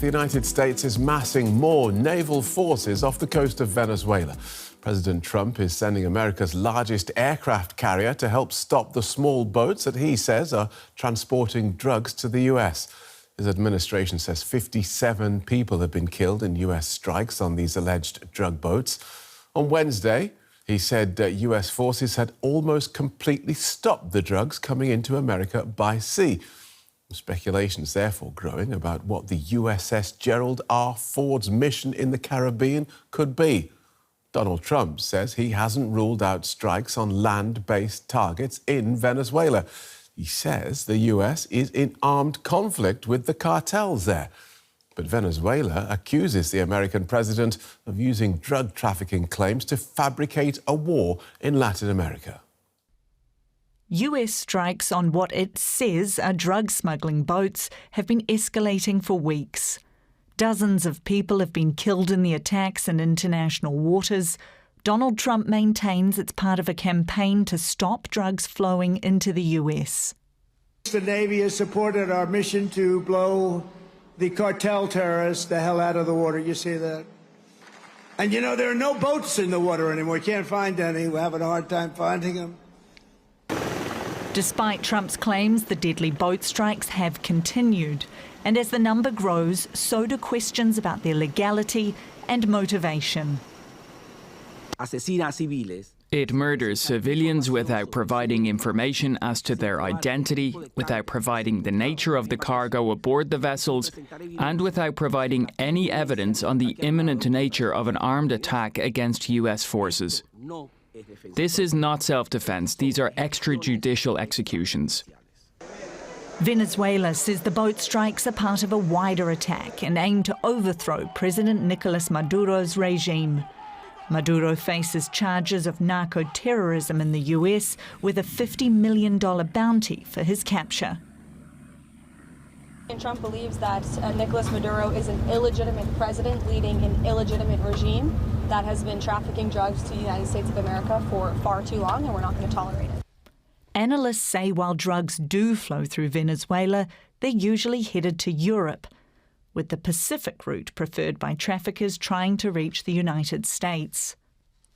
the United States is massing more naval forces off the coast of Venezuela. President Trump is sending America's largest aircraft carrier to help stop the small boats that he says are transporting drugs to the US. His administration says 57 people have been killed in US strikes on these alleged drug boats. On Wednesday, he said US forces had almost completely stopped the drugs coming into America by sea. Speculations therefore growing about what the USS Gerald R Ford's mission in the Caribbean could be. Donald Trump says he hasn't ruled out strikes on land-based targets in Venezuela. He says the US is in armed conflict with the cartels there. But Venezuela accuses the American president of using drug trafficking claims to fabricate a war in Latin America. US strikes on what it says are drug smuggling boats have been escalating for weeks. Dozens of people have been killed in the attacks in international waters. Donald Trump maintains it's part of a campaign to stop drugs flowing into the US. The Navy has supported our mission to blow the cartel terrorists the hell out of the water. You see that? And you know, there are no boats in the water anymore. You can't find any. We're having a hard time finding them. Despite Trump's claims, the deadly boat strikes have continued. And as the number grows, so do questions about their legality and motivation. It murders civilians without providing information as to their identity, without providing the nature of the cargo aboard the vessels, and without providing any evidence on the imminent nature of an armed attack against US forces. This is not self-defense. These are extrajudicial executions. Venezuela says the boat strikes are part of a wider attack and aim to overthrow President Nicolas Maduro's regime. Maduro faces charges of narco-terrorism in the US with a $50 million bounty for his capture. And Trump believes that Nicolas Maduro is an illegitimate president leading an illegitimate regime that has been trafficking drugs to the United States of America for far too long, and we're not going to tolerate it. Analysts say while drugs do flow through Venezuela, they're usually headed to Europe, with the Pacific route preferred by traffickers trying to reach the United States.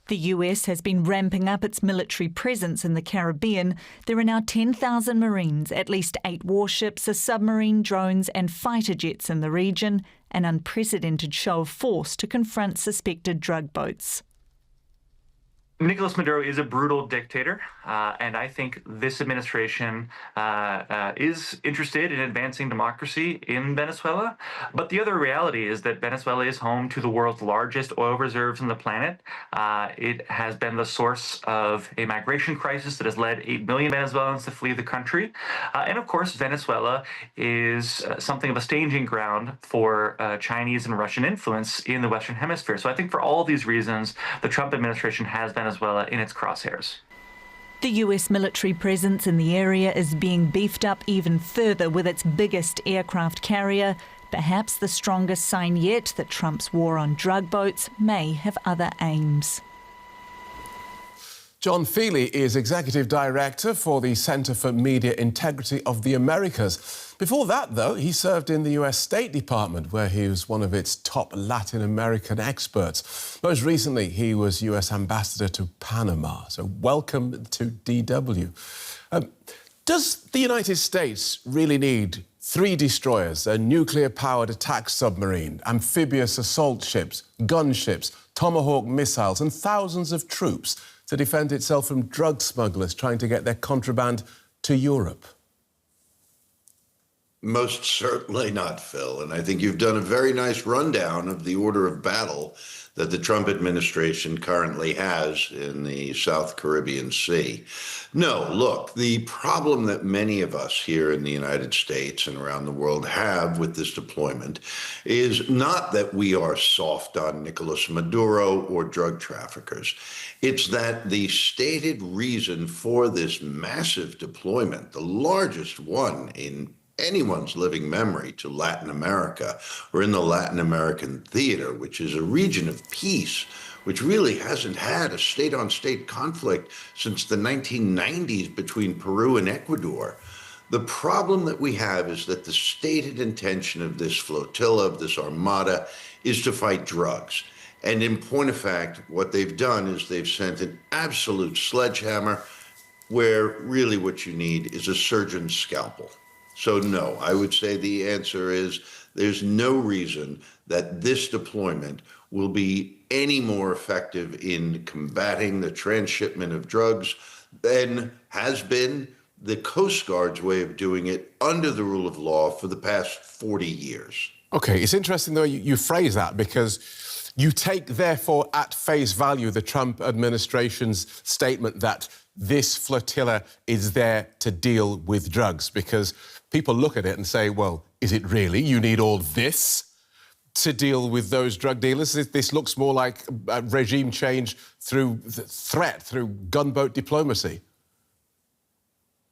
The US has been ramping up its military presence in the Caribbean. There are now 10,000 Marines, at least 8 warships, a submarine, drones and fighter jets in the region, an unprecedented show of force to confront suspected drug boats. Nicolas Maduro is a brutal dictator, and I think this administration is interested in advancing democracy in Venezuela. But the other reality is that Venezuela is home to the world's largest oil reserves on the planet. It has been the source of a migration crisis that has led 8 million Venezuelans to flee the country. And of course, Venezuela is something of a staging ground for Chinese and Russian influence in the Western Hemisphere. So I think for all these reasons, the Trump administration has Venezuela in its crosshairs. The US military presence in the area is being beefed up even further with its biggest aircraft carrier, perhaps the strongest sign yet that Trump's war on drug boats may have other aims. John Feeley is Executive Director for the Centre for Media Integrity of the Americas. Before that, though, he served in the US State Department, where he was one of its top Latin American experts. Most recently, he was US Ambassador to Panama. So welcome to DW. Does the United States really need 3 destroyers, a nuclear-powered attack submarine, amphibious assault ships, gunships, Tomahawk missiles and thousands of troops to defend itself from drug smugglers trying to get their contraband to Europe? Most certainly not, Phil. And I think you've done a very nice rundown of the order of battle that the Trump administration currently has in the South Caribbean Sea. No, look, the problem that many of us here in the United States and around the world have with this deployment is not that we are soft on Nicolas Maduro or drug traffickers. It's that the stated reason for this massive deployment, the largest one in anyone's living memory to Latin America or in the Latin American theater, which is a region of peace, which really hasn't had a state-on-state conflict since the 1990s between Peru and Ecuador. The problem that we have is that the stated intention of this flotilla, of this armada, is to fight drugs. And in point of fact, what they've done is they've sent an absolute sledgehammer where really what you need is a surgeon's scalpel. So no, I would say the answer is there's no reason that this deployment will be any more effective in combating the transshipment of drugs than has been the Coast Guard's way of doing it under the rule of law for the past 40 years. OK, it's interesting, though, you phrase that, because you take, therefore, at face value the Trump administration's statement that this flotilla is there to deal with drugs, because people look at it and say, well, is it really? You need all this to deal with those drug dealers? This looks more like a regime change through threat, through gunboat diplomacy.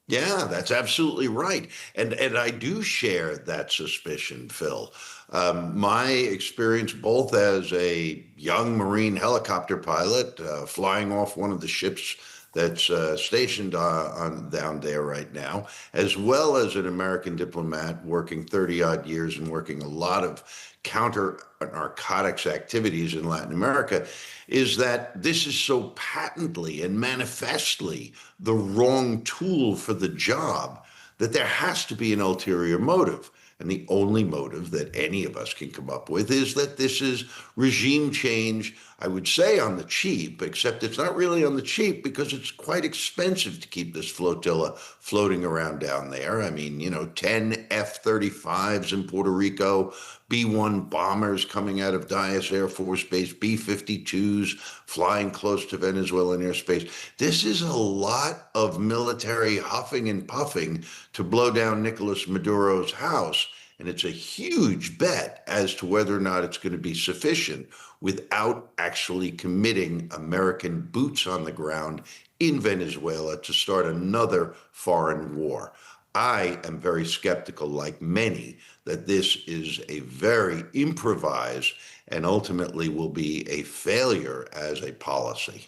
Yeah, that's absolutely right. And I do share that suspicion, Phil. My experience both as a young Marine helicopter pilot flying off one of the ships that's stationed down there right now, as well as an American diplomat working 30-odd years and working a lot of counter-narcotics activities in Latin America, is that this is so patently and manifestly the wrong tool for the job that there has to be an ulterior motive. And the only motive that any of us can come up with is that this is regime change, I would say on the cheap, except it's not really on the cheap because it's quite expensive to keep this flotilla floating around down there. I mean, 10 F-35s in Puerto Rico, B-1 bombers coming out of Dyess Air Force Base, B-52s flying close to Venezuelan airspace. This is a lot of military huffing and puffing to blow down Nicolas Maduro's house. And it's a huge bet as to whether or not it's going to be sufficient without actually committing American boots on the ground in Venezuela to start another foreign war. I am very skeptical, like many, that this is a very improvised and ultimately will be a failure as a policy.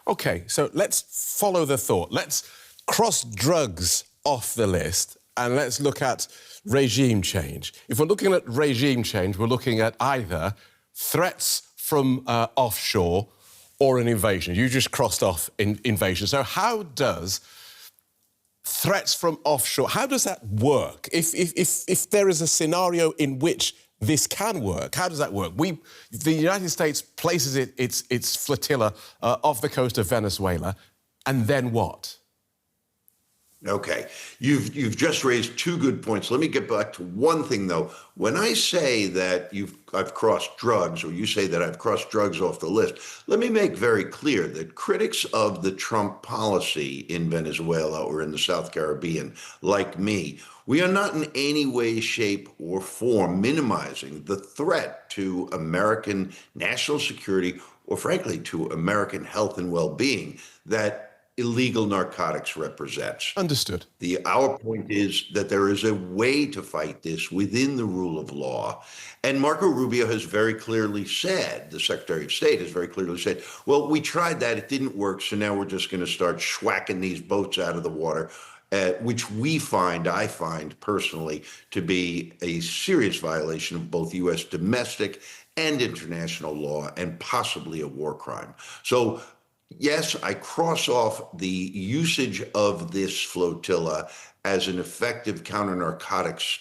OK, so let's follow the thought. Let's cross drugs off the list and let's look at regime change. If we're looking at regime change, we're looking at either threats from offshore or an invasion. You just crossed off invasion. So how does threats from offshore, how does that work? If there is a scenario in which this can work, how does that work? The United States places its flotilla off the coast of Venezuela, and then what? Okay, you've just raised two good points. Let me get back to one thing, though. When I say that I've crossed drugs, or you say that I've crossed drugs off the list, let me make very clear that critics of the Trump policy in Venezuela or in the South Caribbean, like me, we are not in any way, shape, or form minimizing the threat to American national security or, frankly, to American health and well-being that illegal narcotics represents. Understood. Our point is that there is a way to fight this within the rule of law. And Marco Rubio has very clearly said, the Secretary of State has very clearly said, well, we tried that, it didn't work, so now we're just going to start schwacking these boats out of the water, which I find personally to be a serious violation of both U.S. domestic and international law and possibly a war crime. So yes, I cross off the usage of this flotilla as an effective counter-narcotics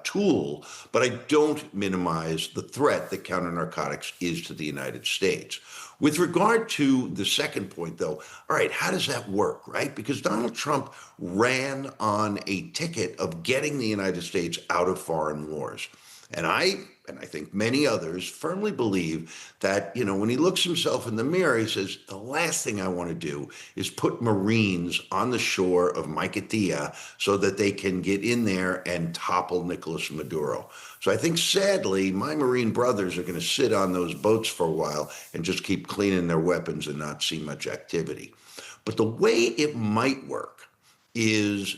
tool, but I don't minimize the threat that counter-narcotics is to the United States. With regard to the second point, though, all right, how does that work, right? Because Donald Trump ran on a ticket of getting the United States out of foreign wars. And I think many others firmly believe that, when he looks himself in the mirror, he says, the last thing I want to do is put Marines on the shore of Maiquetía so that they can get in there and topple Nicolas Maduro. So I think, sadly, my Marine brothers are going to sit on those boats for a while and just keep cleaning their weapons and not see much activity. But the way it might work is,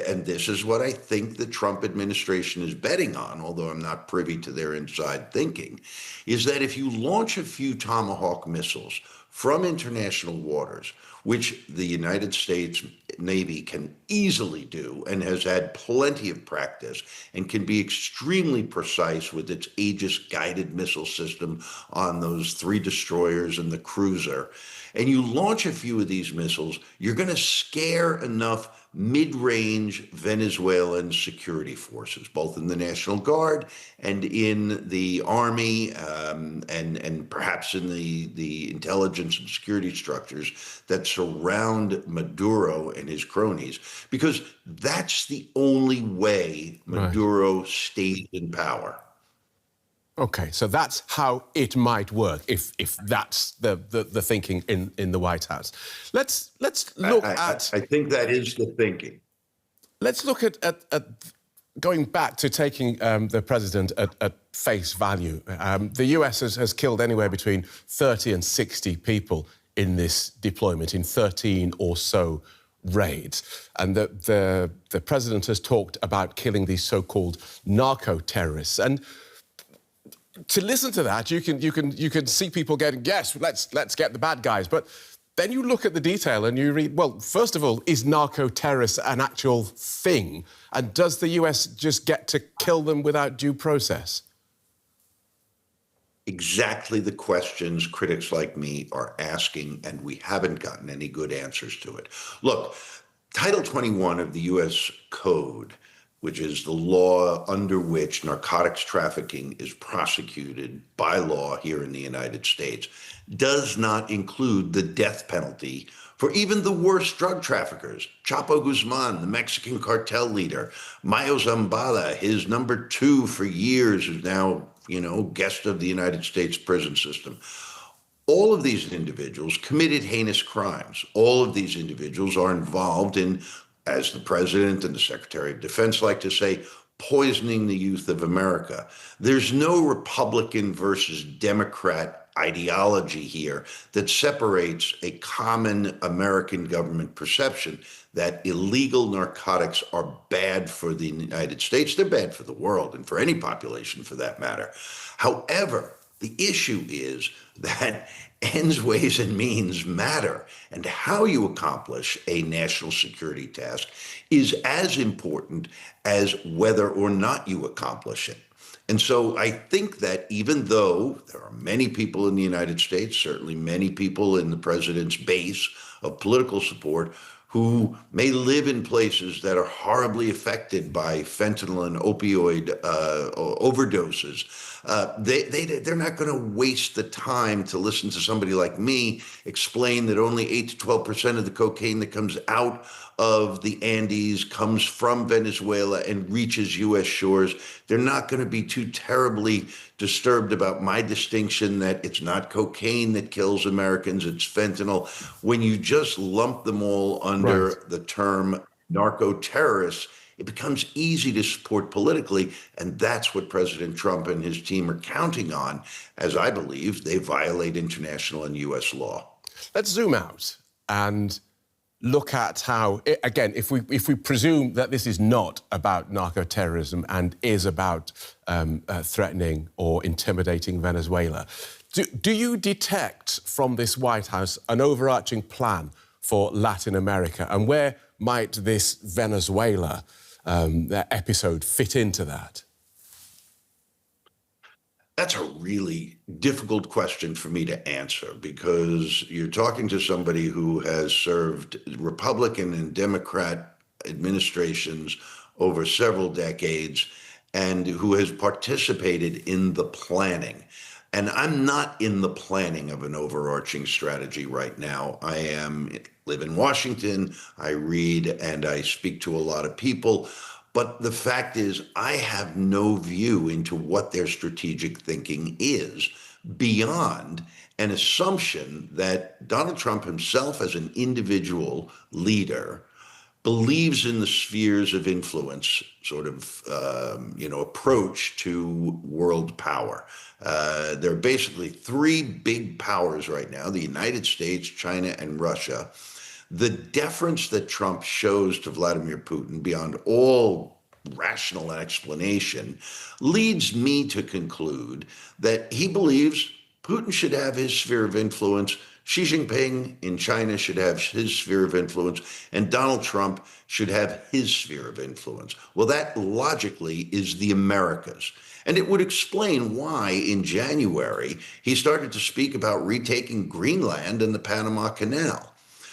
and this is what I think the Trump administration is betting on, although I'm not privy to their inside thinking, is that if you launch a few Tomahawk missiles from international waters, which the United States Navy can easily do and has had plenty of practice and can be extremely precise with its Aegis guided missile system on those 3 destroyers and the cruiser, and you launch a few of these missiles, you're going to scare enough mid-range Venezuelan security forces, both in the National Guard and in the army, and perhaps in the intelligence and security structures that surround Maduro and his cronies, because that's the only way Maduro stays in power. Okay, so that's how it might work if that's the thinking in the White House. Let's look at. I think that is the thinking. Let's look at going back to taking the president at face value. The US has killed anywhere between 30 and 60 people in this deployment, in 13 or so raids, and the president has talked about killing these so-called narco-terrorists. And to listen to that, you can see people getting, yes, let's get the bad guys. But then you look at the detail and you read, well, first of all, is narco-terrorists an actual thing? And does the US just get to kill them without due process? Exactly the questions critics like me are asking, and we haven't gotten any good answers to it. Look, Title 21 of the U.S. Code, which is the law under which narcotics trafficking is prosecuted by law here in the United States, does not include the death penalty for even the worst drug traffickers. Chapo Guzman, the Mexican cartel leader, Mayo Zambada, his number 2 for years, who's now, guest of the United States prison system. All of these individuals committed heinous crimes. All of these individuals are involved in, as the president and the Secretary of Defense like to say, poisoning the youth of America. There's no Republican versus Democrat ideology here that separates a common American government perception that illegal narcotics are bad for the United States. They're bad for the world and for any population for that matter. However, the issue is that ends, ways, and means matter, and how you accomplish a national security task is as important as whether or not you accomplish it. And so I think that even though there are many people in the United States, certainly many people in the president's base of political support, who may live in places that are horribly affected by fentanyl and opioid overdoses, they're not going to waste the time to listen to somebody like me explain that only 8 to 12% of the cocaine that comes out of the Andes comes from Venezuela and reaches U.S. shores. They're not going to be too terribly disturbed about my distinction that it's not cocaine that kills Americans, it's fentanyl. When you just lump them all under the term narco-terrorists, it becomes easy to support politically, and that's what President Trump and his team are counting on, as I believe they violate international and U.S. law. Let's zoom out and look at how, again, if we presume that this is not about narco-terrorism and is about threatening or intimidating Venezuela, do you detect from this White House an overarching plan for Latin America? And where might this Venezuela episode fit into that? That's a really difficult question for me to answer, because you're talking to somebody who has served Republican and Democrat administrations over several decades and who has participated in the planning. And I'm not in the planning of an overarching strategy right now. I live in Washington, I read and I speak to a lot of people. But the fact is, I have no view into what their strategic thinking is beyond an assumption that Donald Trump himself, as an individual leader, believes in the spheres of influence sort of, approach to world power. There are basically 3 big powers right now, the United States, China, and Russia. The deference that Trump shows to Vladimir Putin, beyond all rational explanation, leads me to conclude that he believes Putin should have his sphere of influence Xi Jinping in China should have his sphere of influence, and Donald Trump should have his sphere of influence. Well, that logically is the Americas. And it would explain why in January he started to speak about retaking Greenland and the Panama Canal.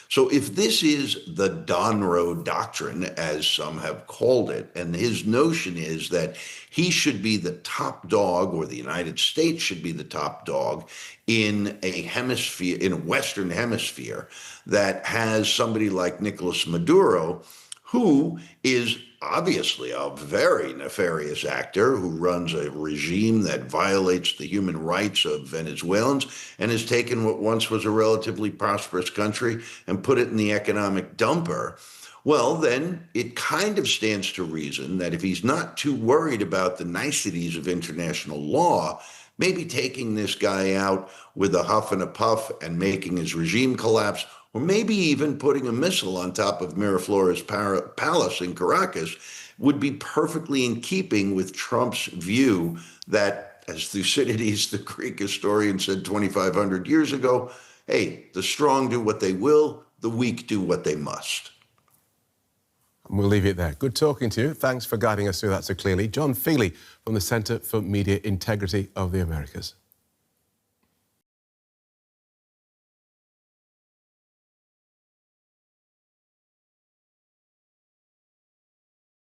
So if this is the Donroe Doctrine, as some have called it, and his notion is that he should be the top dog, or the United States should be the top dog in a hemisphere, in a Western hemisphere, that has somebody like Nicolas Maduro, who is obviously a very nefarious actor who runs a regime that violates the human rights of Venezuelans and has taken what once was a relatively prosperous country and put it in the economic dumper. Well, then it kind of stands to reason that if he's not too worried about the niceties of international law, maybe taking this guy out with a huff and a puff and making his regime collapse, or maybe even putting a missile on top of Miraflores Palace in Caracas, would be perfectly in keeping with Trump's view that, as Thucydides, the Greek historian, said 2,500 years ago, hey, the strong do what they will, the weak do what they must. We'll leave it there. Good talking to you. Thanks for guiding us through that so clearly. John Feeley from the Centre for Media Integrity of the Americas.